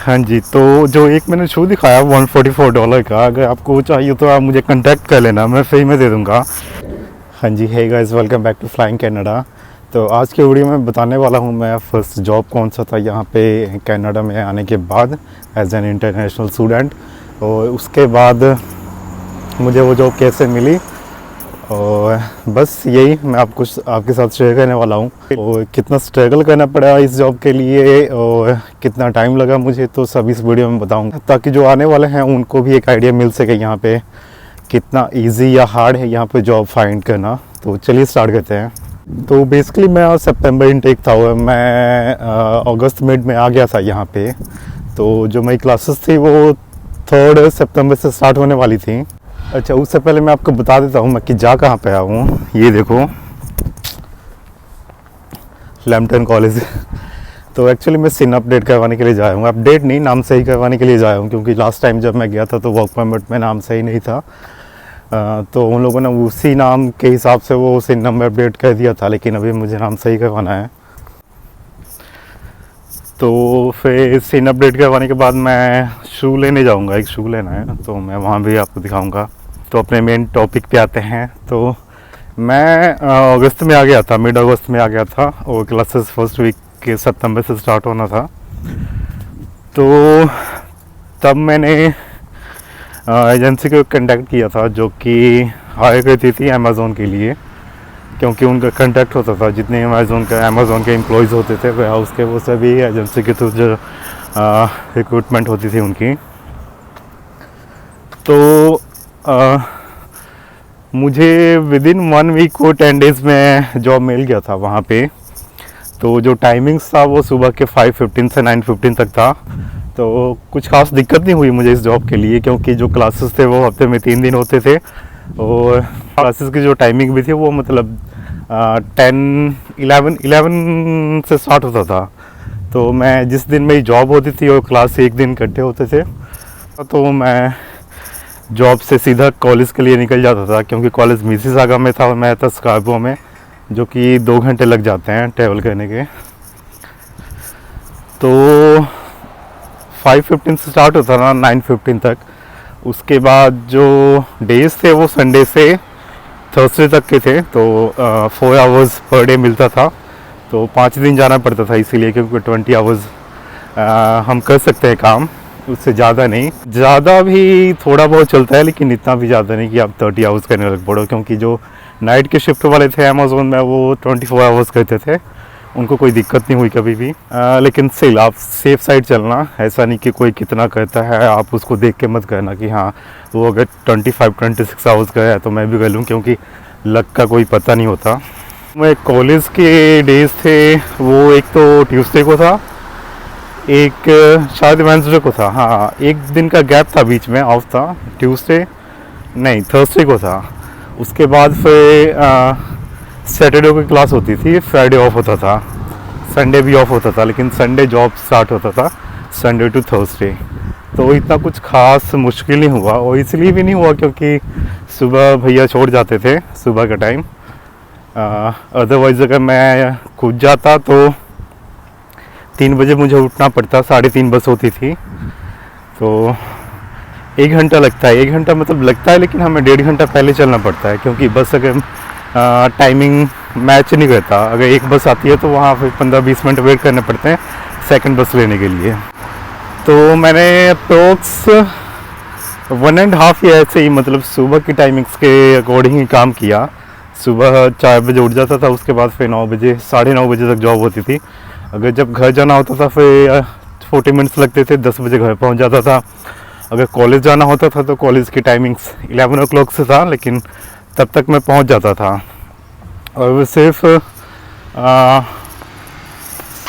हाँ जी, तो जो एक मैंने शू दिखाया $144 का, अगर आपको चाहिए तो आप मुझे कांटेक्ट कर लेना, मैं फ्री में दे दूँगा। हाँ जी, hey guys, welcome back to Flying Canada. तो आज की वीडियो में बताने वाला हूँ मैं फर्स्ट जॉब कौन सा था यहाँ पे कनाडा में आने के बाद एज एन इंटरनेशनल स्टूडेंट, और उसके बाद मुझे वो जॉब कैसे मिली, और बस यही मैं आपके साथ शेयर करने वाला हूँ। और कितना स्ट्रगल करना पड़ा इस जॉब के लिए और कितना टाइम लगा मुझे, तो सब इस वीडियो में बताऊँगा, ताकि जो आने वाले हैं उनको भी एक आइडिया मिल सके यहाँ पे कितना इजी या हार्ड है यहाँ पे जॉब फाइंड करना। तो चलिए स्टार्ट करते हैं। तो बेसिकली मैं सितंबर इनटेक था, मैं अगस्त मिड में आ गया था यहाँ पे। तो जो मेरी क्लासेस थी वो 3 सितंबर से स्टार्ट होने वाली थी। अच्छा, उससे पहले मैं आपको बता देता हूँ मैं कि जा कहाँ पे आया हूँ। ये देखो, लैम्पटन कॉलेज। तो एक्चुअली मैं सिन अपडेट करवाने के लिए जाया हूँ, अपडेट नहीं, नाम सही करवाने के लिए जाया हूँ, क्योंकि लास्ट टाइम जब मैं गया था तो वर्क परमिट में नाम सही नहीं था। तो उन लोगों ने उसी नाम के हिसाब से वो सिन नंबर अपडेट कर दिया था, लेकिन अभी मुझे नाम सही करवाना है। तो फिर सिन अपडेट करवाने के बाद मैं शू लेने जाऊंगा, एक शू लेना है, तो मैं वहाँ भी आपको दिखाऊंगा। तो अपने मेन टॉपिक पे आते हैं। तो मैं अगस्त में आ गया था, मिड अगस्त में आ गया था, और क्लासेस फर्स्ट वीक के सितंबर से स्टार्ट होना था। तो तब मैंने एजेंसी को कॉन्टैक्ट किया था जो कि हायर करती थी अमेज़ोन के लिए, क्योंकि उनका कॉन्टैक्ट होता था, जितने अमेज़ोन के एम्प्लॉयज़ होते थे वेयर हाउस के, वो सभी एजेंसी के थ्रू जो रिक्रूटमेंट होती थी उनकी। तो मुझे विदिन 1 वीक को 10 डेज़ में जॉब मिल गया था वहाँ पे। तो जो टाइमिंग्स था वो सुबह के 5:15 से 9:15 तक था। तो कुछ खास दिक्कत नहीं हुई मुझे इस जॉब के लिए, क्योंकि जो क्लासेस थे वो हफ्ते में 3 दिन होते थे, और क्लासेस की जो टाइमिंग भी थी वो मतलब 11 से स्टार्ट होता था। तो मैं जिस दिन मेरी जॉब होती थी और क्लास एक दिन इकट्ठे होते थे, तो मैं जॉब से सीधा कॉलेज के लिए निकल जाता था, क्योंकि कॉलेज मिसिसागा में था और मैं था स्कार्बो में, जो कि 2 घंटे लग जाते हैं ट्रैवल करने के। तो 5:15 से स्टार्ट होता था 9:15 तक। उसके बाद जो डेज थे वो संडे से थर्सडे तक के थे। तो 4 आवर्स पर डे मिलता था, तो 5 दिन जाना पड़ता था, इसीलिए क्योंकि 20 आवर्स हम कर सकते हैं काम, उससे ज़्यादा नहीं। ज़्यादा भी थोड़ा बहुत चलता है, लेकिन इतना भी ज़्यादा नहीं कि आप 30 आवर्स करने लग पड़ो, क्योंकि जो नाइट के शिफ्ट वाले थे अमेज़ोन में वो 24 आवर्स करते थे, उनको कोई दिक्कत नहीं हुई कभी भी। लेकिन स्टिल आप सेफ साइड चलना, ऐसा नहीं कि कोई कितना करता है आप उसको देख के मत करना कि हाँ वो अगर 25-26 आवर्स का है तो मैं भी कर लूँ, क्योंकि लक का कोई पता नहीं होता। मैं कॉलेज के डेज थे वो एक तो ट्यूसडे को था, एक शायद वेडनेसडे को था, हाँ एक दिन का गैप था बीच में, ऑफ था, ट्यूसडे नहीं थर्सडे को था। उसके बाद फिर सैटरडे को क्लास होती थी, फ्राइडे ऑफ होता था, संडे भी ऑफ होता था, लेकिन संडे जॉब स्टार्ट होता था, संडे टू थर्सडे। तो इतना कुछ खास मुश्किल नहीं हुआ, और इसलिए भी नहीं हुआ क्योंकि सुबह भैया छोड़ जाते थे सुबह का टाइम। अदरवाइज़ अगर मैं खुद जाता तो 3 बजे मुझे उठना पड़ता, 3:30 बस होती थी, तो 1 घंटा लगता है। 1 घंटा मतलब लगता है, लेकिन हमें 1.5 घंटा पहले चलना पड़ता है, क्योंकि बस अगर टाइमिंग मैच नहीं करता, अगर एक बस आती है तो वहाँ फिर 15-20 मिनट वेट करने पड़ते हैं सेकंड बस लेने के लिए। तो मैंने अप्रोक्स 1.5 ईयर ऐसे ही, मतलब सुबह की टाइमिंग्स के अकॉर्डिंग ही काम किया। सुबह 4 बजे उठ जाता था, उसके बाद फिर 9 बजे 9:30 बजे तक जॉब होती थी। अगर जब घर जाना होता था फिर 40 मिनट्स लगते थे, 10 बजे घर पहुंच जाता था। अगर कॉलेज जाना होता था तो कॉलेज की टाइमिंग्स 11 o'clock से था, लेकिन तब तक मैं पहुंच जाता था। और वो सिर्फ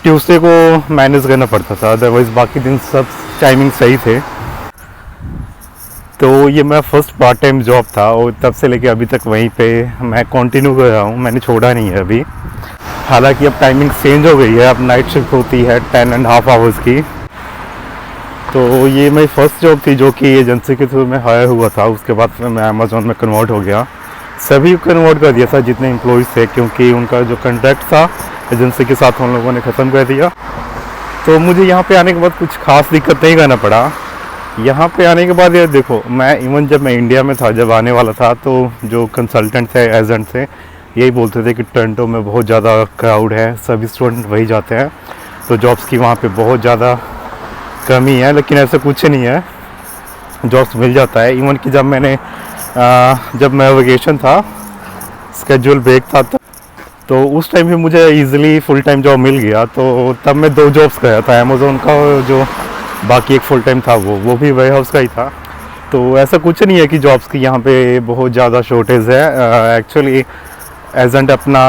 ट्यूसडे को मैनेज करना पड़ता था, अदरवाइज़ बाकी दिन सब टाइमिंग सही थे। तो ये मेरा फर्स्ट पार्ट टाइम जॉब था, और तब से लेके अभी तक वहीं पे मैं कंटिन्यू कर रहा हूँ, मैंने छोड़ा नहीं है अभी। हालांकि अब टाइमिंग चेंज हो गई है, अब नाइट शिफ्ट होती है 10.5 आवर्स की। तो ये मेरी फर्स्ट जॉब थी जो कि एजेंसी के थ्रू में हायर हुआ था। उसके बाद फिर मैं अमेज़ोन में कन्वर्ट हो गया, सभी कन्वर्ट कर दिया था जितने एम्प्लॉयज़ थे, क्योंकि उनका जो कॉन्ट्रैक्ट था एजेंसी के साथ उन लोगों ने ख़त्म कर दिया। तो मुझे यहाँ पे आने के बाद कुछ खास दिक्कत नहीं करना पड़ा। यहाँ पे आने के बाद ये देखो, मैं इवन जब मैं इंडिया में था, जब आने वाला था, तो जो कंसल्टेंट थे, एजेंट थे, यही बोलते थे कि टोरंटो में बहुत ज़्यादा क्राउड है, सभी स्टूडेंट वही जाते हैं, तो जॉब्स की वहाँ पे बहुत ज़्यादा कमी है। लेकिन ऐसा कुछ नहीं है, जॉब्स मिल जाता है। इवन कि जब मैं वेकेशन था, स्केड्यूल ब्रेक था, तो उस टाइम भी मुझे इजीली फुल टाइम जॉब मिल गया। तो तब मैं 2 जॉब्स गया था, अमेज़ोन का, और जो बाकी एक फुल टाइम था वो भी वेयर हाउस का ही था। तो ऐसा कुछ नहीं है कि जॉब्स की यहाँ पे बहुत ज़्यादा शॉर्टेज है। एक्चुअली एजेंट अपना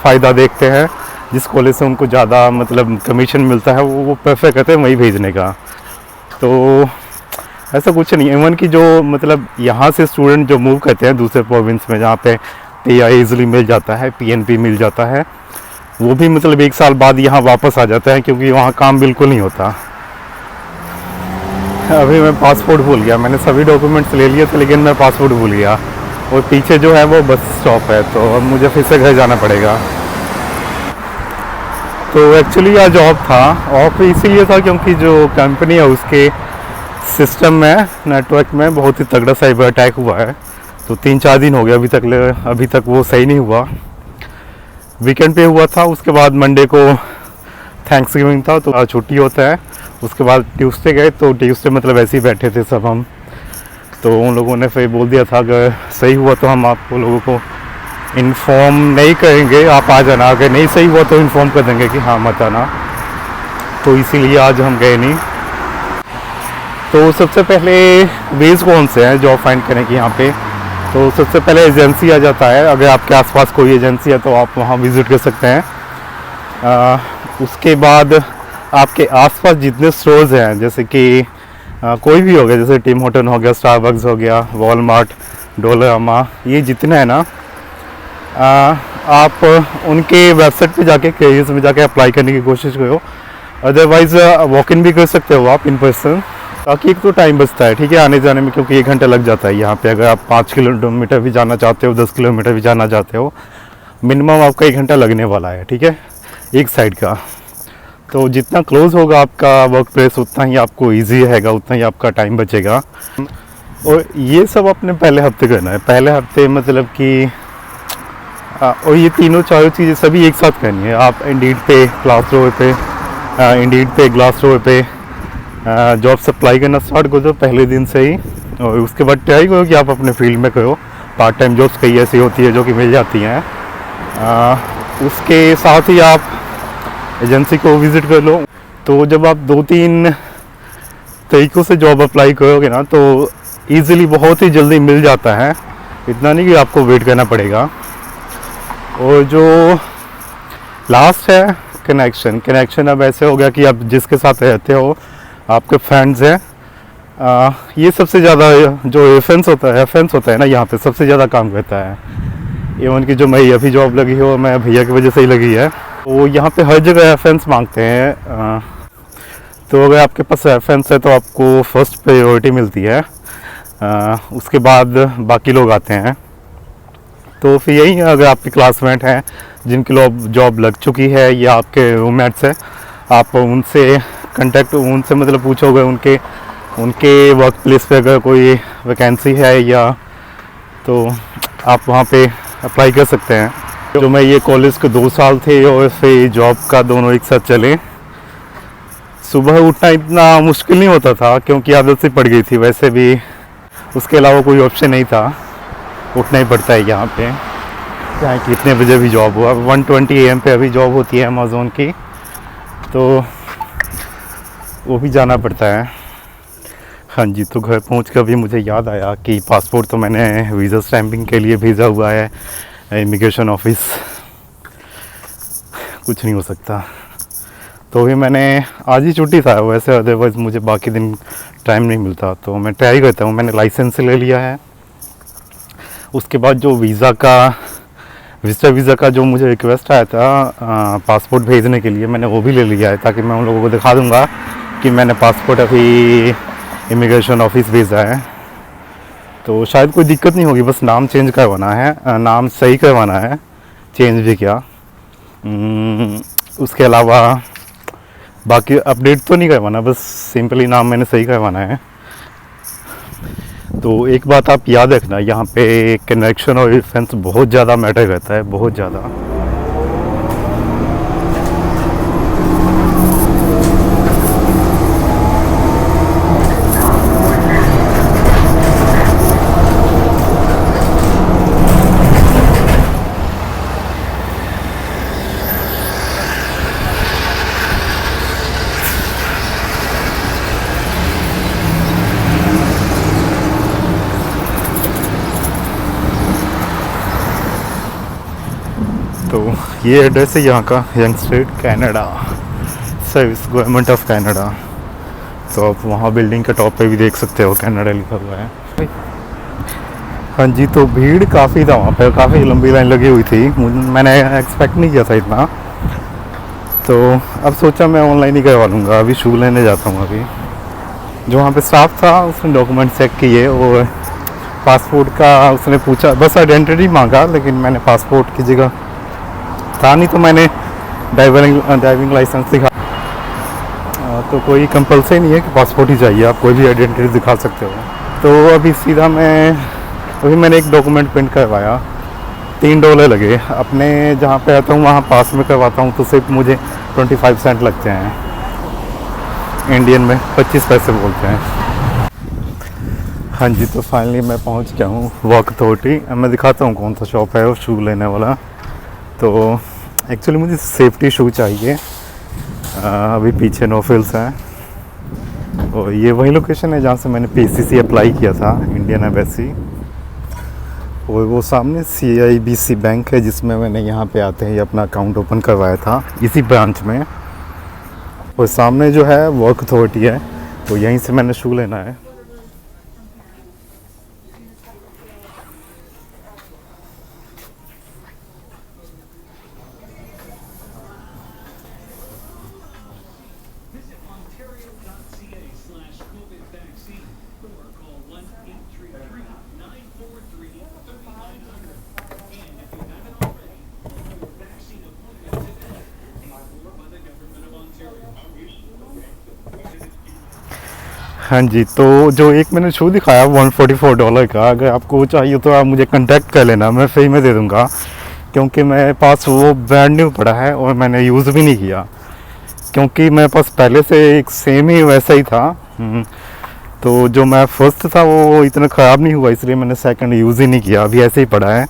फ़ायदा देखते हैं, जिस कॉलेज से उनको ज़्यादा मतलब कमीशन मिलता है वो प्रेफर करते हैं वही भेजने का। तो ऐसा कुछ नहीं है। इवन कि जो मतलब यहाँ से स्टूडेंट जो मूव करते हैं दूसरे प्रोविंस में, जहाँ पे पीआई इजीली मिल जाता है, पीएनपी मिल जाता है, वो भी मतलब 1 साल बाद यहाँ वापस आ जाता है, क्योंकि वहाँ काम बिल्कुल नहीं होता। अभी मैं पासपोर्ट भूल गया, मैंने सभी डॉक्यूमेंट्स ले लिए थे, लेकिन मैं पासपोर्ट भूल गया, और पीछे जो है वो बस स्टॉप है, तो अब मुझे फिर से घर जाना पड़ेगा। तो एक्चुअली यह जॉब था ऑफ इसीलिए था क्योंकि जो कंपनी है उसके सिस्टम में, नेटवर्क में बहुत ही तगड़ा साइबर अटैक हुआ है। तो 3-4 दिन हो गया अभी तक वो सही नहीं हुआ। वीकेंड पे हुआ था, उसके बाद मंडे को थैंक्सगिविंग था, तो छुट्टी होता है। उसके बाद ट्यूसडे गए, तो ट्यूसडे मतलब ऐसे ही बैठे थे सब हम, तो उन लोगों ने फिर बोल दिया था अगर सही हुआ तो हम आपको लोगों को इन्फॉर्म नहीं करेंगे, आप आ जाना, अगर नहीं सही हुआ तो इन्फॉर्म कर देंगे कि हाँ मत आना। तो इसीलिए आज हम गए नहीं। तो सबसे पहले वेज कौन से हैं जॉब फाइंड करने की यहाँ पे? तो सबसे पहले एजेंसी आ जाता है। अगर आपके आसपास कोई एजेंसी है तो आप वहाँ विज़िट कर सकते हैं। उसके बाद आपके आसपास जितने स्टोर्स हैं, जैसे कि कोई भी हो गया, जैसे टिम होटन हो गया, स्टारबक्स हो गया, वॉलमार्ट, डोलरामा, ये जितने हैं ना, आप उनके वेबसाइट पे जाके, कैरियर्स में जाके अप्लाई करने की कोशिश करो। अदरवाइज़ वॉक इन भी कर सकते हो आप इन पर्सन, ताकि एक तो टाइम बचता है, ठीक है, आने जाने में, क्योंकि 1 घंटा लग जाता है यहाँ पे। अगर आप 5 किलोमीटर भी जाना चाहते हो, 10 किलोमीटर भी जाना चाहते हो, मिनिमम आपका 1 घंटा लगने वाला है, ठीक है, एक साइड का। तो जितना क्लोज होगा आपका वर्क प्लेस, उतना ही आपको ईजी रहेगा, उतना ही आपका टाइम बचेगा। और ये सब अपने पहले हफ्ते करना है। पहले हफ्ते मतलब कि और ये तीनों चारों चीज़ें सभी एक साथ करनी है। आप इंडीड पे, ग्लासडोर पे, ग्लासडोर पे जॉब सप्लाई करना स्टार्ट कर दो पहले दिन से ही। और उसके बाद ट्राई करो कि आप अपने फील्ड में करो। पार्ट टाइम जॉब्स कई ऐसी होती है जो कि मिल जाती हैं। उसके साथ ही आप एजेंसी को विज़िट कर लो। तो जब आप 2-3 तरीक़ों से जॉब अप्लाई करोगे ना, तो ईज़िली बहुत ही जल्दी मिल जाता है, इतना नहीं कि आपको वेट करना पड़ेगा। और जो लास्ट है कनेक्शन अब ऐसे हो गया कि आप जिसके साथ रहते हो, आपके फ्रेंड्स हैं, ये सबसे ज़्यादा जो रेफरेंस होता है ना, यहाँ पे सबसे ज़्यादा काम करता है। इवन कि जो मेरी अभी जॉब लगी हो, मैं भैया की वजह से ही लगी है, तो यहाँ पे हर जगह रेफरेंस मांगते हैं। तो अगर आपके पास रेफरेंस है तो आपको फर्स्ट प्रायोरिटी मिलती है, उसके बाद बाकी लोग आते हैं। तो फिर यही है, अगर आपके क्लासमेट हैं जिनकी जॉब लग चुकी है, या आपके रूममेट्स हैं, आप उनसे मतलब पूछोगे उनके वर्क प्लेस पे अगर कोई वैकेंसी है, या तो आप वहाँ पे अप्लाई कर सकते हैं। जो मैं ये कॉलेज के 2 साल थे और फिर जॉब का दोनों एक साथ चले। सुबह उठना इतना मुश्किल नहीं होता था क्योंकि आदत सी पड़ गई थी, वैसे भी उसके अलावा कोई ऑप्शन नहीं था, उठना ही पड़ता है यहाँ पे, चाहे कितने बजे भी जॉब हुआ। 1:20 AM पे अभी जॉब होती है अमेज़ोन की, तो वो भी जाना पड़ता है। हाँ जी, तो घर पहुँच कर भी मुझे याद आया कि पासपोर्ट तो मैंने वीज़ा स्टैंपिंग के लिए भेजा हुआ है इमिग्रेशन ऑफिस, कुछ नहीं हो सकता। तो भी मैंने आज ही छुट्टी था वैसे, अदरवाइज़ मुझे बाकी दिन टाइम नहीं मिलता, तो मैं ट्राई करता हूँ। मैंने लाइसेंस ले लिया है। उसके बाद जो वीज़ा का जो मुझे रिक्वेस्ट आया था पासपोर्ट भेजने के लिए, मैंने वो भी ले लिया है, ताकि मैं उन लोगों को दिखा दूँगा कि मैंने पासपोर्ट अभी इमिग्रेशन ऑफिस भेजा है। तो शायद कोई दिक्कत नहीं होगी, बस नाम चेंज करवाना है, नाम सही करवाना है, चेंज भी क्या। उसके अलावा बाकी अपडेट तो नहीं करवाना, बस सिंपली नाम मैंने सही करवाना है। तो एक बात आप याद रखना, यहाँ पे कनेक्शन और डिफेंस बहुत ज़्यादा मैटर करता है, बहुत ज़्यादा। तो ये एड्रेस है यहाँ का, young street, Canada, service government of Canada. तो आप वहाँ बिल्डिंग के टॉप पे भी देख सकते हो कनाडा लिखा हुआ है। हाँ जी, तो भीड़ काफ़ी था वहाँ पे, काफ़ी लंबी लाइन लगी हुई थी, मैंने एक्सपेक्ट नहीं किया था इतना। तो अब सोचा मैं ऑनलाइन ही करवा लूँगा, अभी शू लेने जाता हूँ। अभी जो वहाँ पे स्टाफ था उसने डॉक्यूमेंट चेक किए और पासपोर्ट का उसने पूछा, बस आइडेंटिटी मांगा, लेकिन मैंने पासपोर्ट की जगह था नहीं तो मैंने ड्राइविंग लाइसेंस दिखा। तो कोई कंपल्सरी नहीं है कि पासपोर्ट ही चाहिए, आप कोई भी आइडेंटिटी दिखा सकते हो। तो अभी सीधा मैंने एक डॉक्यूमेंट प्रिंट करवाया, $3 लगे। अपने जहाँ पे आता हूँ वहाँ पास में करवाता हूँ तो सिर्फ मुझे 25 सेंट लगते हैं, इंडियन में 25 पैसे बोलते हैं। हाँ जी, तो फाइनली मैं पहुँच गया हूँ वॉक अथॉरिटी। मैं दिखाता हूँ कौन सा शॉप है वो शू लेने वाला। तो एक्चुअली मुझे सेफ्टी शू चाहिए। अभी पीछे नो फिल्स हैं और ये वही लोकेशन है जहाँ से मैंने PCC अप्लाई किया था, इंडियन एम्बेसी। और वो सामने CIBC बैंक है जिसमें मैंने यहाँ पे आते ही अपना अकाउंट ओपन करवाया था, इसी ब्रांच में। और सामने जो है वॉक अथॉरिटी है, तो यहीं से मैंने शू लेना है। हाँ जी, तो जो एक मैंने शू दिखाया $144 का, अगर आपको चाहिए तो आप मुझे कांटेक्ट कर लेना, मैं फ्री में दे दूँगा। क्योंकि मेरे पास वो ब्रांड न्यू पड़ा है और मैंने यूज़ भी नहीं किया, क्योंकि मेरे पास पहले से एक सेम ही वैसा ही था। तो जो मैं फर्स्ट था वो इतना ख़राब नहीं हुआ, इसलिए मैंने सेकंड यूज़ ही नहीं किया, अभी ऐसे ही पड़ा है,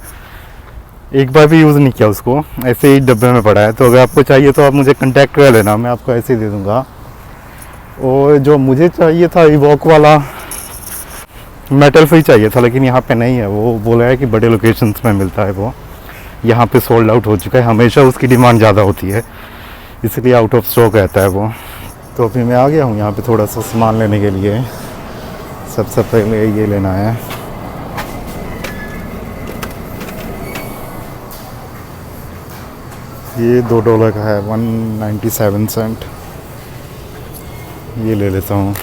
एक बार भी यूज़ नहीं किया उसको, ऐसे ही डब्बे में पड़ा है। तो अगर आपको चाहिए तो आप मुझे कांटेक्ट कर लेना, मैं आपको ऐसे ही दे दूँगा। और जो मुझे चाहिए था रिबॉक वाला मेटल फ्री चाहिए था, लेकिन यहाँ पे नहीं है, वो बोला है कि बड़े लोकेशंस में मिलता है, वो यहाँ पे सोल्ड आउट हो चुका है, हमेशा उसकी डिमांड ज़्यादा होती है, इसलिए आउट ऑफ स्टॉक रहता है वो। तो अभी मैं आ गया हूँ यहाँ पे थोड़ा सा सामान लेने के लिए। सबसे पहले ये लेना है, ये $2 का है, 197 सेंट, ये ले लेता हूँ।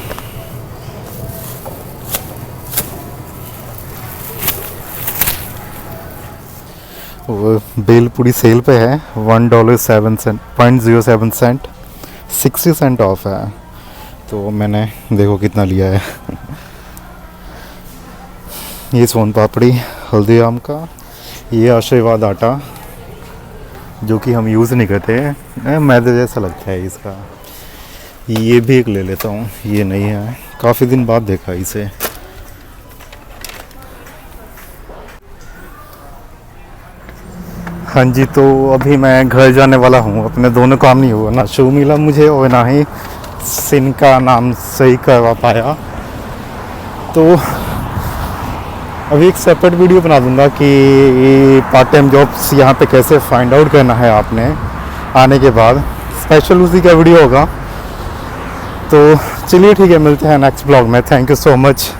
वो बेल पूरी सेल पे है, $1.07 सेंट, 60 सेंट ऑफ है। तो मैंने देखो कितना लिया है। ये सोन पापड़ी हल्दीराम का, ये आशीर्वाद आटा जो कि हम यूज़ नहीं करते, मैदे जैसा लगता है इसका। ये भी एक ले लेता हूँ, ये नहीं है, काफ़ी दिन बाद देखा इसे। हाँ जी, तो अभी मैं घर जाने वाला हूँ, अपने दोनों काम नहीं हुआ, ना शू मिला मुझे और ना ही सिन का नाम सही करवा पाया। तो अभी एक सेपरेट वीडियो बना दूंगा कि पार्ट टाइम जॉब्स यहाँ पे कैसे फाइंड आउट करना है आपने आने के बाद, स्पेशल उसी का वीडियो होगा। तो चलिए ठीक है, मिलते हैं नेक्स्ट ब्लॉग में। Thank you so much.